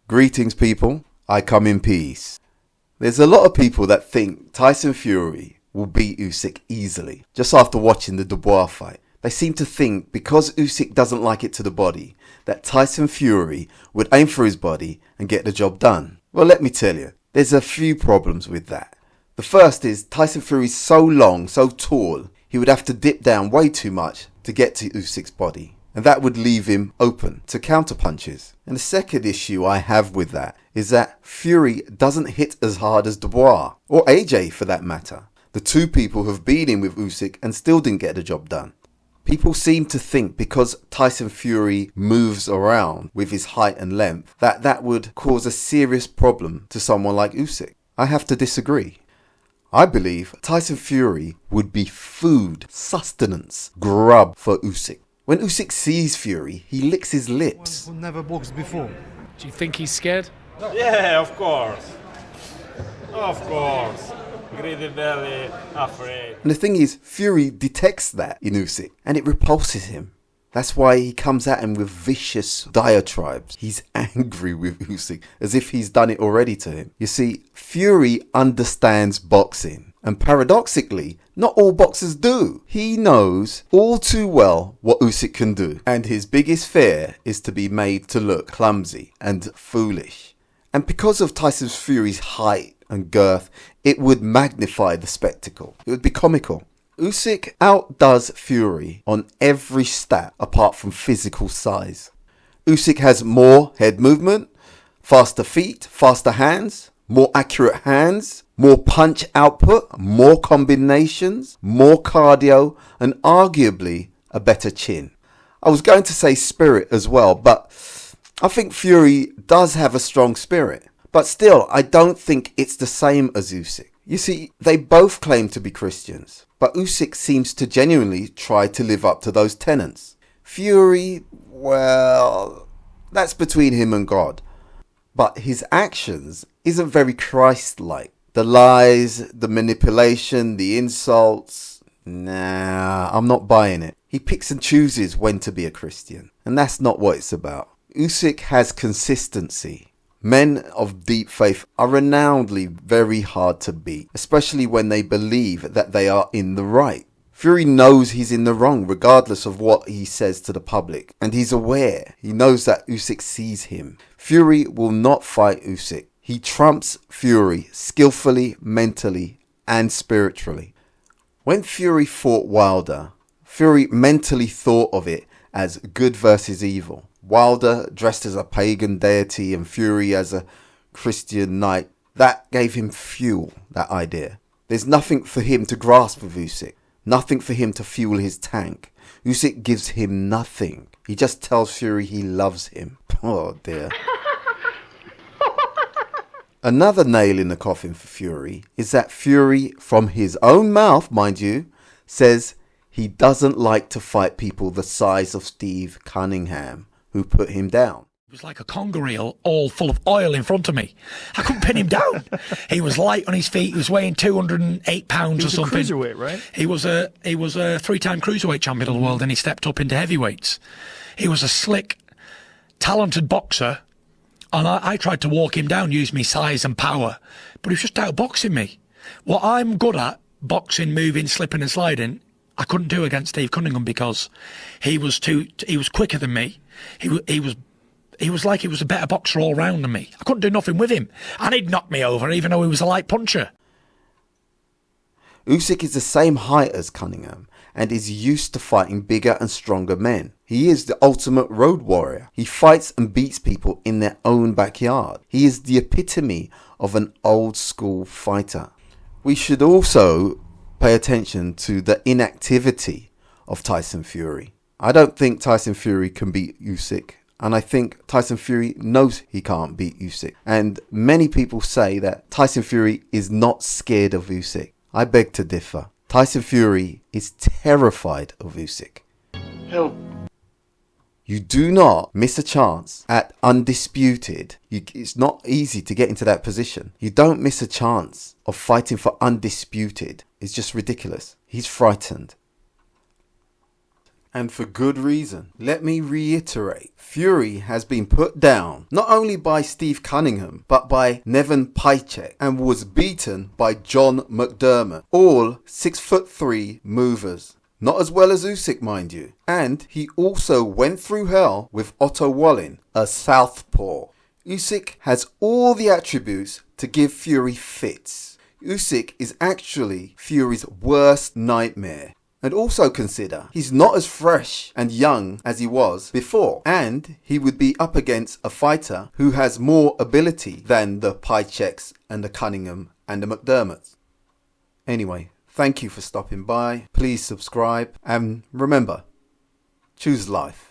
Greetings, people. I come in peace. There's a lot of people that think Tyson Fury will beat Usyk easily just after watching the Dubois fight. They seem to think because Usyk doesn't like it to the body that Tyson Fury would aim for his body and get the job done. Well, let me tell you, there's a few problems with that. The first is Tyson Fury's so long, so tall, he would have to dip down way too much to get to Usyk's body. And that would leave him open to counter punches. And the second issue I have with that is that Fury doesn't hit as hard as Dubois, or AJ for that matter. The two people have been in with Usyk and still didn't get the job done. People seem to think because Tyson Fury moves around with his height and length that would cause a serious problem to someone like Usyk. I have to disagree. I believe Tyson Fury would be food, sustenance, grub for Usyk. When Usyk sees Fury, he licks his lips. One who never boxed before. Do you think he's scared? Yeah, of course. Of course. Greedy belly, afraid. And the thing is, Fury detects that in Usyk, and it repulses him. That's why he comes at him with vicious diatribes. He's angry with Usyk, as if he's done it already to him. You see, Fury understands boxing. And paradoxically, not all boxers do. He knows all too well what Usyk can do. And his biggest fear is to be made to look clumsy and foolish. And because of Tyson Fury's height and girth, it would magnify the spectacle. It would be comical. Usyk outdoes Fury on every stat apart from physical size. Usyk has more head movement, faster feet, faster hands, more accurate hands, more punch output, more combinations, more cardio, and arguably a better chin. I was going to say spirit as well, but I think Fury does have a strong spirit. But still, I don't think it's the same as Usyk. You see, they both claim to be Christians, but Usyk seems to genuinely try to live up to those tenets. Fury, well, that's between him and God. But his actions isn't very Christ-like. The lies, the manipulation, the insults, nah, I'm not buying it. He picks and chooses when to be a Christian, and that's not what it's about. Usyk has consistency. Men of deep faith are renownedly very hard to beat, especially when they believe that they are in the right. Fury knows he's in the wrong regardless of what he says to the public, and he's aware. He knows that Usyk sees him. Fury will not fight Usyk. He trumps Fury skillfully, mentally, and spiritually. When Fury fought Wilder, Fury mentally thought of it as good versus evil. Wilder dressed as a pagan deity and Fury as a Christian knight. That gave him fuel, that idea. There's nothing for him to grasp with Usyk. Nothing for him to fuel his tank. Usyk gives him nothing. He just tells Fury he loves him. Oh dear. Another nail in the coffin for Fury is that Fury, from his own mouth, mind you, says he doesn't like to fight people the size of Steve Cunningham, who put him down. It was like a conger reel all full of oil in front of me. I couldn't pin him down. He was light on his feet. He was weighing 208 pounds or something. He was a cruiserweight, right? He was a three-time cruiserweight champion of the world, and he stepped up into heavyweights. He was a slick, talented boxer, and I tried to walk him down, use my size and power, but he was just outboxing me. What I'm good at, boxing, moving, slipping and sliding, I couldn't do against Steve Cunningham because he was quicker than me. He was like he was a better boxer all round than me. I couldn't do nothing with him. And he'd knock me over even though he was a light puncher. Usyk is the same height as Cunningham and is used to fighting bigger and stronger men. He is the ultimate road warrior. He fights and beats people in their own backyard. He is the epitome of an old school fighter. We should also pay attention to the inactivity of Tyson Fury. I don't think Tyson Fury can beat Usyk And I think Tyson Fury knows he can't beat Usyk. And many people say that Tyson Fury is not scared of Usyk. I beg to differ. Tyson Fury is terrified of Usyk. Help. You do not miss a chance at undisputed. It's not easy to get into that position. You don't miss a chance of fighting for undisputed. It's just ridiculous. He's frightened. And for good reason. Let me reiterate. Fury has been put down not only by Steve Cunningham but by Nevin Pajcek and was beaten by John McDermott. All 6'3" movers. Not as well as Usyk, mind you. And he also went through hell with Otto Wallin, a southpaw. Usyk has all the attributes to give Fury fits. Usyk is actually Fury's worst nightmare. And also consider, he's not as fresh and young as he was before. And he would be up against a fighter who has more ability than the Pajceks and the Cunningham and the McDermotts. Anyway, thank you for stopping by. Please subscribe. And remember, choose life.